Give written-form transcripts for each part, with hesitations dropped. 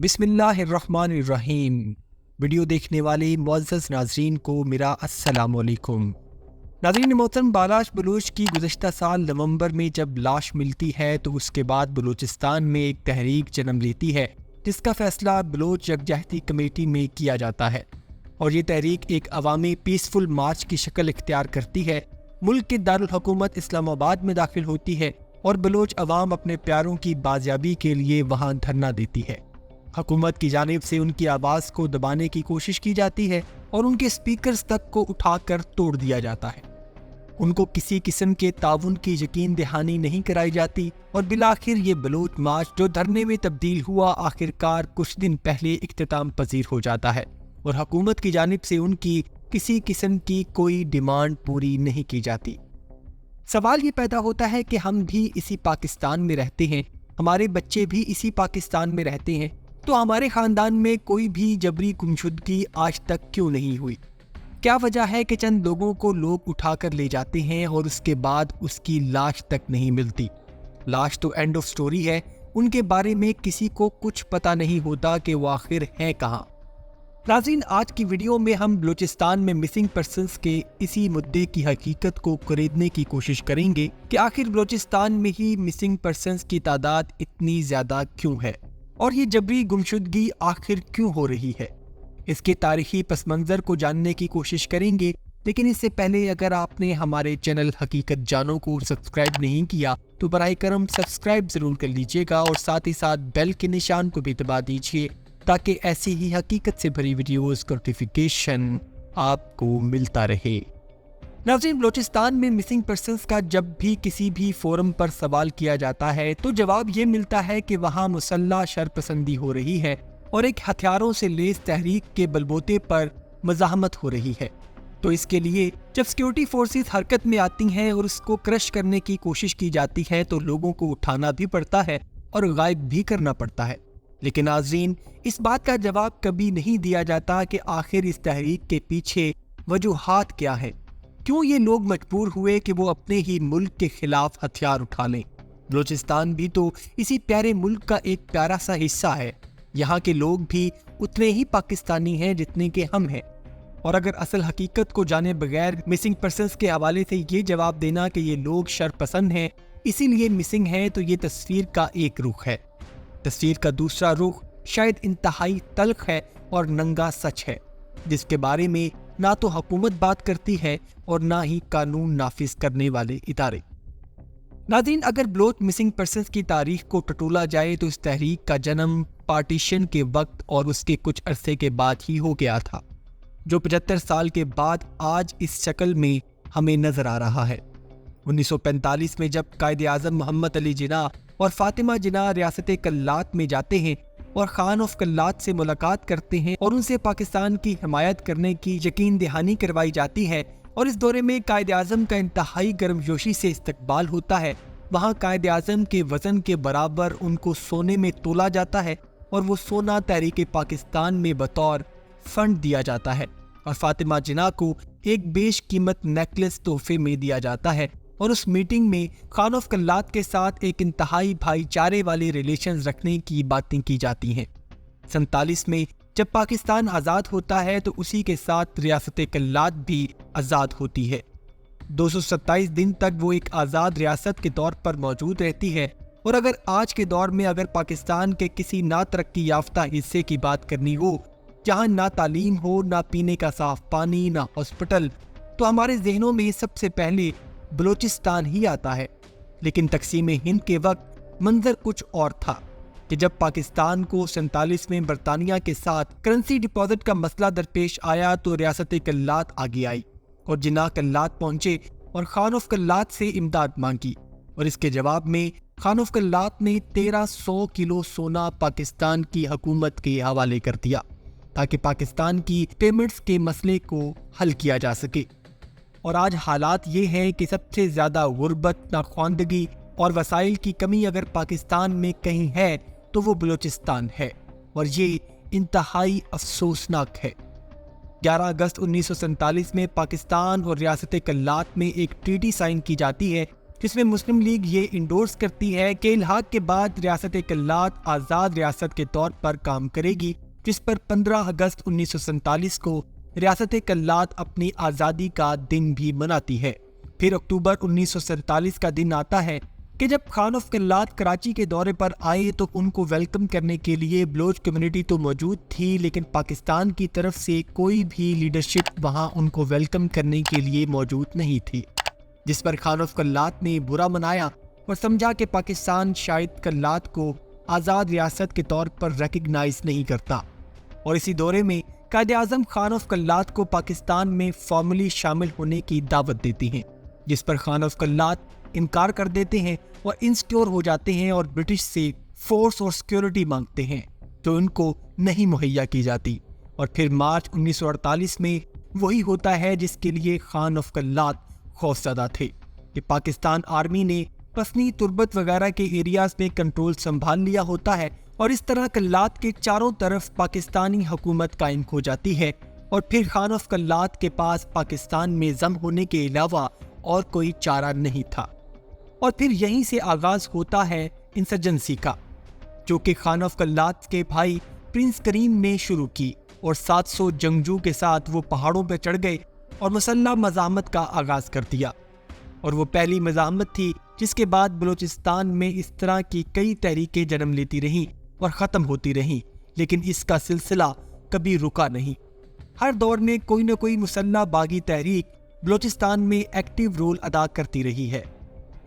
بسم اللہ الرحمن الرحیم۔ ویڈیو دیکھنے والے معزز ناظرین کو میرا السلام علیکم۔ ناظرین محترم، بالاش بلوچ کی گزشتہ سال نومبر میں جب لاش ملتی ہے تو اس کے بعد بلوچستان میں ایک تحریک جنم لیتی ہے جس کا فیصلہ بلوچ یکجہتی کمیٹی میں کیا جاتا ہے، اور یہ تحریک ایک عوامی پیسفل مارچ کی شکل اختیار کرتی ہے، ملک کے دارالحکومت اسلام آباد میں داخل ہوتی ہے اور بلوچ عوام اپنے پیاروں کی بازیابی کے لیے وہاں دھرنا دیتی ہے۔ حکومت کی جانب سے ان کی آواز کو دبانے کی کوشش کی جاتی ہے اور ان کے سپیکرز تک کو اٹھا کر توڑ دیا جاتا ہے۔ ان کو کسی قسم کے تعاون کی یقین دہانی نہیں کرائی جاتی اور بالآخر یہ بلوچ مارچ جو دھرنے میں تبدیل ہوا آخرکار کچھ دن پہلے اختتام پذیر ہو جاتا ہے اور حکومت کی جانب سے ان کی کسی قسم کی کوئی ڈیمانڈ پوری نہیں کی جاتی۔ سوال یہ پیدا ہوتا ہے کہ ہم بھی اسی پاکستان میں رہتے ہیں، ہمارے بچے بھی اسی پاکستان میں رہتے ہیں، تو ہمارے خاندان میں کوئی بھی جبری گمشدگی آج تک کیوں نہیں ہوئی؟ کیا وجہ ہے کہ چند لوگوں کو لوگ اٹھا کر لے جاتے ہیں اور اس کے بعد اس کی لاش تک نہیں ملتی؟ لاش تو اینڈ آف سٹوری ہے، ان کے بارے میں کسی کو کچھ پتہ نہیں ہوتا کہ وہ آخر ہیں کہاں۔ ناظرین، آج کی ویڈیو میں ہم بلوچستان میں مسنگ پرسنز کے اسی مدعے کی حقیقت کو کریدنے کی کوشش کریں گے کہ آخر بلوچستان میں ہی مسنگ پرسنز کی تعداد اتنی زیادہ کیوں ہے اور یہ جبری گمشدگی آخر کیوں ہو رہی ہے۔ اس کے تاریخی پس منظر کو جاننے کی کوشش کریں گے، لیکن اس سے پہلے اگر آپ نے ہمارے چینل حقیقت جانوں کو سبسکرائب نہیں کیا تو براہ کرم سبسکرائب ضرور کر لیجئے گا اور ساتھ ہی ساتھ بیل کے نشان کو بھی دبا دیجئے تاکہ ایسی ہی حقیقت سے بھری ویڈیوز کا نوٹیفیکیشن آپ کو ملتا رہے۔ ناظرین، بلوچستان میں مسنگ پرسنز کا جب بھی کسی بھی فورم پر سوال کیا جاتا ہے تو جواب یہ ملتا ہے کہ وہاں مسلح شرپسندی ہو رہی ہے اور ایک ہتھیاروں سے لیس تحریک کے بلبوتے پر مزاحمت ہو رہی ہے۔ تو اس کے لیے جب سیکیورٹی فورسز حرکت میں آتی ہیں اور اس کو کرش کرنے کی کوشش کی جاتی ہے تو لوگوں کو اٹھانا بھی پڑتا ہے اور غائب بھی کرنا پڑتا ہے۔ لیکن ناظرین، اس بات کا جواب کبھی نہیں دیا جاتا کہ آخر اس تحریک کے پیچھے وجوہات کیا ہیں، کیوں یہ لوگ مجبور ہوئے کہ وہ اپنے ہی ملک کے خلاف ہتھیار اٹھا لیں۔ بلوچستان بھی تو اسی پیارے ملک کا ایک پیارا سا حصہ ہے، یہاں کے لوگ بھی اتنے ہی پاکستانی ہیں جتنے کہ ہم ہیں، اور اگر اصل حقیقت کو جانے بغیر مسنگ پرسنز کے حوالے سے یہ جواب دینا کہ یہ لوگ شرپسند ہیں اسی لیے مسنگ ہیں تو یہ تصویر کا ایک رخ ہے۔ تصویر کا دوسرا رخ شاید انتہائی تلخ ہے اور ننگا سچ ہے، جس کے بارے میں نہ تو حکومت بات کرتی ہے اور نہ ہی قانون نافذ کرنے والے ادارے۔ ناظرین، اگر بلوچ مسنگ پرسنز کی تاریخ کو ٹٹولا جائے تو اس تحریک کا جنم پارٹیشن کے وقت اور اس کے کچھ عرصے کے بعد ہی ہو گیا تھا، جو 75 سال کے بعد آج اس شکل میں ہمیں نظر آ رہا ہے۔ 1945 میں جب قائد اعظم محمد علی جناح اور فاطمہ جناح ریاست کلات میں جاتے ہیں اور خان آف کلات سے ملاقات کرتے ہیں اور ان سے پاکستان کی حمایت کرنے کی یقین دہانی کروائی جاتی ہے، اور اس دورے میں قائد اعظم کا انتہائی گرم جوشی سے استقبال ہوتا ہے، وہاں قائد اعظم کے وزن کے برابر ان کو سونے میں تولا جاتا ہے اور وہ سونا تحریک پاکستان میں بطور فنڈ دیا جاتا ہے، اور فاطمہ جناح کو ایک بیش قیمت نیکلس تحفے میں دیا جاتا ہے، اور اس میٹنگ میں خان آف کلات کے ساتھ ایک انتہائی بھائی چارے والے ریلیشنز رکھنے کی باتیں کی جاتی ہیں۔ 47 میں جب پاکستان آزاد ہوتا ہے تو اسی کے ساتھ ریاست کلات بھی آزاد ہوتی ہے۔ 227 دن تک وہ ایک آزاد ریاست کے طور پر موجود رہتی ہے، اور اگر آج کے دور میں اگر پاکستان کے کسی نہ ترقی یافتہ حصے کی بات کرنی ہو جہاں نہ تعلیم ہو، نہ پینے کا صاف پانی، نہ ہاسپٹل، تو ہمارے ذہنوں میں سب سے پہلے بلوچستان ہی آتا ہے۔ لیکن تقسیم ہند کے وقت منظر کچھ اور تھا کہ جب پاکستان کو 47 میں برطانیہ کے ساتھ کرنسی ڈپازٹ کا مسئلہ درپیش آیا تو ریاست کلات آگے آئی اور جناح کلات پہنچے اور خان آف کلات سے امداد مانگی، اور اس کے جواب میں خان آف کلات نے 1300 کلو سونا پاکستان کی حکومت کے حوالے کر دیا تاکہ پاکستان کی پیمنٹس کے مسئلے کو حل کیا جا سکے۔ اور آج حالات یہ ہیں کہ سب سے زیادہ غربت، ناخواندگی اور وسائل کی کمی اگر پاکستان میں کہیں ہے تو وہ بلوچستان ہے، اور یہ انتہائی افسوسناک ہے۔ 11 اگست 1947 میں پاکستان اور ریاست کلات میں ایک ٹریٹی سائن کی جاتی ہے جس میں مسلم لیگ یہ انڈورس کرتی ہے کہ الحاق کے بعد ریاست کلات آزاد ریاست کے طور پر کام کرے گی، جس پر 15 اگست 1947 کو ریاست کلات اپنی آزادی کا دن بھی مناتی ہے۔ پھر اکتوبر 1947 کا دن آتا ہے کہ جب خان آف کلات کراچی کے دورے پر آئے تو ان کو ویلکم کرنے کے لیے بلوچ کمیونٹی تو موجود تھی، لیکن پاکستان کی طرف سے کوئی بھی لیڈرشپ وہاں ان کو ویلکم کرنے کے لیے موجود نہیں تھی، جس پر خان آف کلات نے برا منایا اور سمجھا کہ پاکستان شاید کلات کو آزاد ریاست کے طور پر ریکگنائز نہیں کرتا، اور اسی دورے میں قائد اعظم خان آف کلات کو پاکستان میں فارملی شامل ہونے کی دعوت دیتی ہیں، جس پر خان آف کلات انکار کر دیتے ہیں اور انسیکیور ہو جاتے ہیں اور برٹش سے فورس اور سیکیورٹی مانگتے ہیں جو ان کو نہیں مہیا کی جاتی، اور پھر مارچ 1948 میں وہی ہوتا ہے جس کے لیے خان آف کلات خوفزدہ تھے کہ پاکستان آرمی نے پسنی تربت وغیرہ کے ایریاز میں کنٹرول سنبھال لیا ہوتا ہے، اور اس طرح کلات کے چاروں طرف پاکستانی حکومت قائم ہو جاتی ہے، اور پھر خان آف کلات کے پاس پاکستان میں ضم ہونے کے علاوہ اور کوئی چارہ نہیں تھا۔ اور پھر یہیں سے آغاز ہوتا ہے انسرجنسی کا، جو کہ خان آف کلات کے بھائی پرنس کریم نے شروع کی، اور 700 جنگجو کے ساتھ وہ پہاڑوں پہ چڑھ گئے اور مسلح مزاحمت کا آغاز کر دیا، اور وہ پہلی مزاحمت تھی جس کے بعد بلوچستان میں اس طرح کی کئی تحریکیں جنم لیتی رہیں اور ختم ہوتی رہیں، لیکن اس کا سلسلہ کبھی رکا نہیں۔ ہر دور میں کوئی نہ کوئی مسلح باغی تحریک بلوچستان میں ایکٹیو رول ادا کرتی رہی ہے۔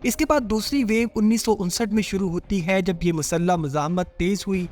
اس کے بعد دوسری ویو 1959 میں شروع ہوتی ہے، جب یہ مسلح مزاحمت تیز ہوئی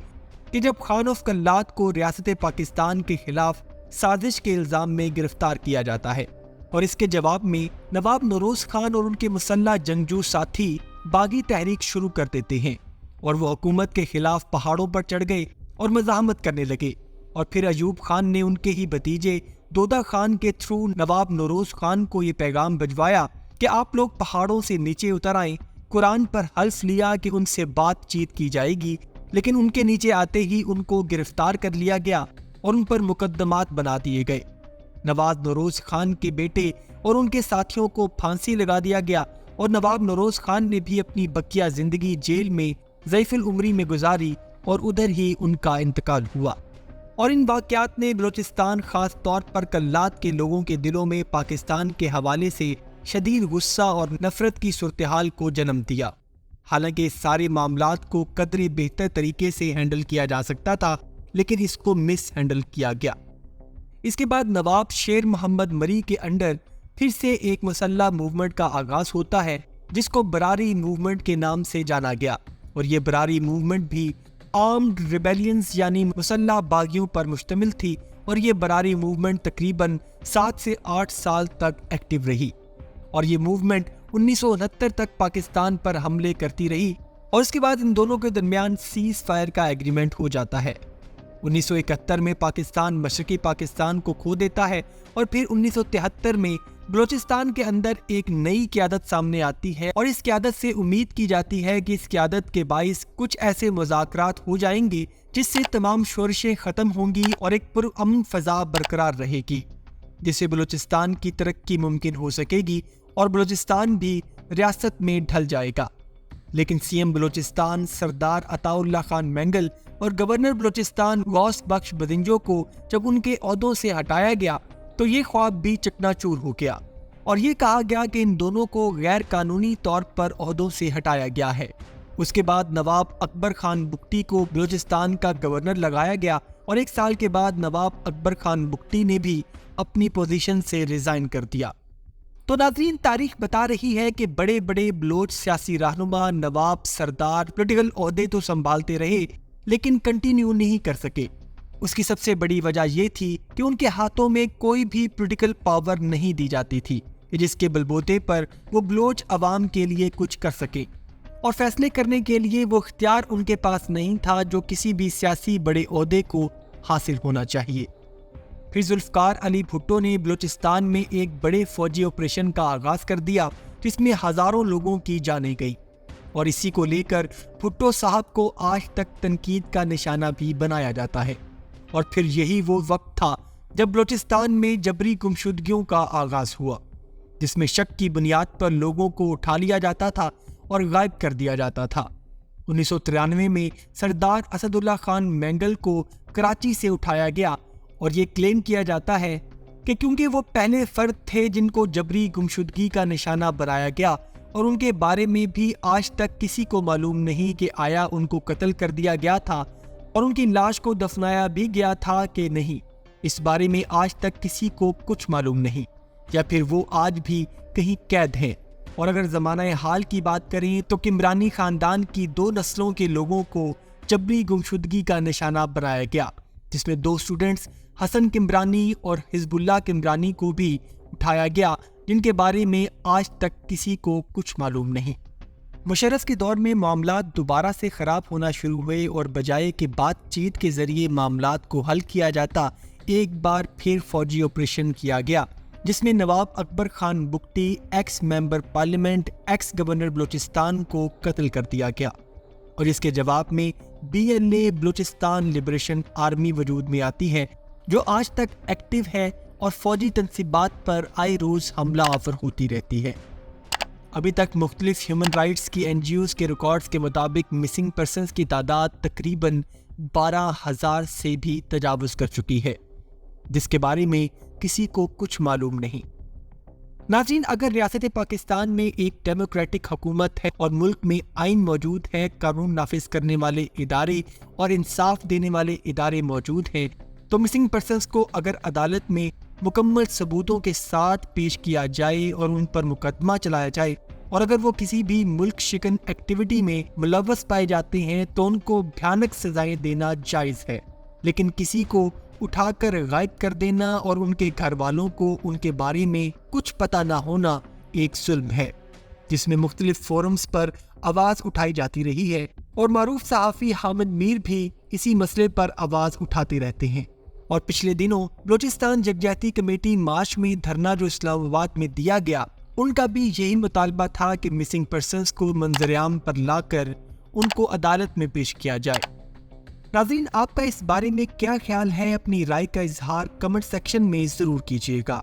کہ جب خان آف کلات کو ریاست پاکستان کے خلاف سازش کے الزام میں گرفتار کیا جاتا ہے، اور اس کے جواب میں نواب نوروز خان اور ان کے مسلح جنگجو ساتھی باغی تحریک شروع کر دیتے ہیں، اور وہ حکومت کے خلاف پہاڑوں پر چڑھ گئے اور مزاحمت کرنے لگے، اور پھر ایوب خان نے ان کے ہی بھتیجے دودہ خان کے تھرو نواب نوروز خان کو یہ پیغام بھجوایا کہ آپ لوگ پہاڑوں سے نیچے اتر آئیں۔ قرآن پر حلف لیا کہ ان سے بات چیت کی جائے گی، لیکن ان کے نیچے آتے ہی ان کو گرفتار کر لیا گیا اور ان پر مقدمات بنا دیے گئے۔ نواب نوروز خان کے بیٹے اور ان کے ساتھیوں کو پھانسی لگا دیا گیا، اور نواب نوروز خان نے بھی اپنی بقیہ زندگی جیل میں ضعیف العمری میں گزاری، اور ادھر ہی ان کا انتقال ہوا۔ اور ان واقعات نے بلوچستان، خاص طور پر کلات کے لوگوں کے دلوں میں پاکستان کے حوالے سے شدید غصہ اور نفرت کی صورتحال کو جنم دیا۔ حالانکہ اس سارے معاملات کو قدرے بہتر طریقے سے ہینڈل کیا جا سکتا تھا، لیکن اس کو مس ہینڈل کیا گیا۔ اس کے بعد نواب شیر محمد مری کے انڈر پھر سے ایک مسلح موومنٹ کا آغاز ہوتا ہے، جس کو براری موومنٹ کے نام سے جانا گیا، اور یہ براری موومنٹ بھی آرمڈ ریبیلینز یعنی مسلح باغیوں پر مشتمل تھی، اور یہ براری موومنٹ تقریباً 7 سے 8 سال تک ایکٹیو رہی، اور یہ موومنٹ 1969 تک پاکستان پر حملے کرتی رہی، اور اس کے بعد ان دونوں کے درمیان سیز فائر کا ایگریمنٹ ہو جاتا ہے۔ 1971 میں پاکستان مشرقی پاکستان کو کھو دیتا ہے، اور پھر 1973 میں بلوچستان کے اندر ایک نئی قیادت سامنے آتی ہے، اور اس قیادت سے امید کی جاتی ہے کہ اس قیادت کے باعث کچھ ایسے مذاکرات ہو جائیں گے جس سے تمام شورشیں ختم ہوں گی اور ایک پرامن فضا برقرار رہے گی، جس سے بلوچستان کی ترقی ممکن ہو سکے گی اور بلوچستان بھی ریاست میں ڈھل جائے گا۔ لیکن سی ایم بلوچستان سردار عطا اللہ خان مینگل اور گورنر بلوچستان غوث بخش بدنجو کو جب ان کے عہدوں سے ہٹایا گیا تو یہ خواب بھی چکنا چور ہو گیا، اور یہ کہا گیا کہ ان دونوں کو غیر قانونی طور پر عہدوں سے ہٹایا گیا ہے۔ اس کے بعد نواب اکبر خان بگٹی کو بلوچستان کا گورنر لگایا گیا، اور 1 سال کے بعد نواب اکبر خان بگٹی نے بھی اپنی پوزیشن سے ریزائن کر دیا۔ تو ناظرین، تاریخ بتا رہی ہے کہ بڑے بڑے بلوچ سیاسی رہنما، نواب، سردار پولیٹیکل عہدے تو سنبھالتے رہے لیکن کنٹینیو نہیں کر سکے۔ اس کی سب سے بڑی وجہ یہ تھی کہ ان کے ہاتھوں میں کوئی بھی پولیٹیکل پاور نہیں دی جاتی تھی جس کے بلبوتے پر وہ بلوچ عوام کے لیے کچھ کر سکے، اور فیصلے کرنے کے لیے وہ اختیار ان کے پاس نہیں تھا جو کسی بھی سیاسی بڑے عہدے کو حاصل ہونا چاہیے۔ پھر ذوالفقار علی بھٹو نے بلوچستان میں ایک بڑے فوجی آپریشن کا آغاز کر دیا جس میں ہزاروں لوگوں کی جانیں گئی، اور اسی کو لے کر بھٹو صاحب کو آج تک تنقید کا نشانہ بھی بنایا جاتا ہے۔ اور پھر یہی وہ وقت تھا جب بلوچستان میں جبری گمشدگیوں کا آغاز ہوا، جس میں شک کی بنیاد پر لوگوں کو اٹھا لیا جاتا تھا اور غائب کر دیا جاتا تھا۔ 1993 میں سردار اسد اللہ خان مینگل کو کراچی سے اٹھایا گیا اور یہ کلیم کیا جاتا ہے کہ کیونکہ وہ پہلے فرد تھے جن کو جبری گمشدگی کا نشانہ بنایا گیا اور ان کے بارے میں بھی آج تک کسی کو معلوم نہیں کہ آیا ان کو قتل کر دیا گیا تھا اور ان کی لاش کو دفنایا بھی گیا تھا کہ نہیں، اس بارے میں آج تک کسی کو کچھ معلوم نہیں، یا پھر وہ آج بھی کہیں قید ہیں۔ اور اگر زمانہ حال کی بات کریں تو کمرانی خاندان کی 2 نسلوں کے لوگوں کو جبری گمشدگی کا نشانہ بنایا گیا، جس میں 2 اسٹوڈنٹس حسن کمرانی اور حزب اللہ کمرانی کو بھی اٹھایا گیا، جن کے بارے میں آج تک کسی کو کچھ معلوم نہیں۔ مشرف کے دور میں معاملات دوبارہ سے خراب ہونا شروع ہوئے اور بجائے کہ بات چیت کے ذریعے معاملات کو حل کیا جاتا، ایک بار پھر فوجی آپریشن کیا گیا، جس میں Nawab Akbar Khan Bugti, ex member parliament, ex governor Balochistan کو قتل کر دیا گیا، اور اس کے جواب میں BLA بلوچستان لبریشن آرمی وجود میں آتی ہے، جو آج تک ایکٹیو ہے اور فوجی تنصیبات پر آئے روز حملہ آور ہوتی رہتی ہے۔ ابھی تک مختلف ہیومن رائٹس کی NGOز کے ریکارڈز کے مطابق مسنگ پرسنز کی تعداد تقریباً 12,000 سے بھی تجاوز کر چکی ہے، جس کے بارے میں کسی کو کچھ معلوم نہیں۔ ناظرین، اگر ریاست پاکستان میں ایک ڈیموکریٹک حکومت ہے اور ملک میں آئین موجود ہے، قانون نافذ کرنے والے ادارے اور انصاف دینے والے ادارے موجود ہیں، تو مسنگ پرسنز کو اگر عدالت میں مکمل ثبوتوں کے ساتھ پیش کیا جائے اور ان پر مقدمہ چلایا جائے، اور اگر وہ کسی بھی ملک شکن ایکٹیویٹی میں ملوث پائے جاتے ہیں تو ان کو بھیانک سزائیں دینا جائز ہے، لیکن کسی کو اٹھا کر غائب کر دینا اور ان کے گھر والوں کو ان کے بارے میں کچھ پتہ نہ ہونا ایک ظلم ہے، جس میں مختلف فورمز پر آواز اٹھائی جاتی رہی ہے، اور معروف صحافی حامد میر بھی اسی مسئلے پر آواز اٹھاتے رہتے ہیں۔ اور پچھلے دنوں بلوچستان یکجہتی کمیٹی مارچ میں دھرنا جو اسلام آباد میں دیا گیا، ان کا بھی یہی مطالبہ تھا کہ مسنگ پرسنز کو منظر عام پر لا کر ان کو عدالت میں پیش کیا جائے۔ ناظرین، آپ کا اس بارے میں کیا خیال ہے؟ اپنی رائے کا اظہار کمنٹ سیکشن میں ضرور کیجیے گا۔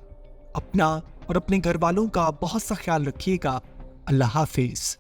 اپنا اور اپنے گھر والوں کا بہت سا خیال رکھیے گا۔ اللہ حافظ۔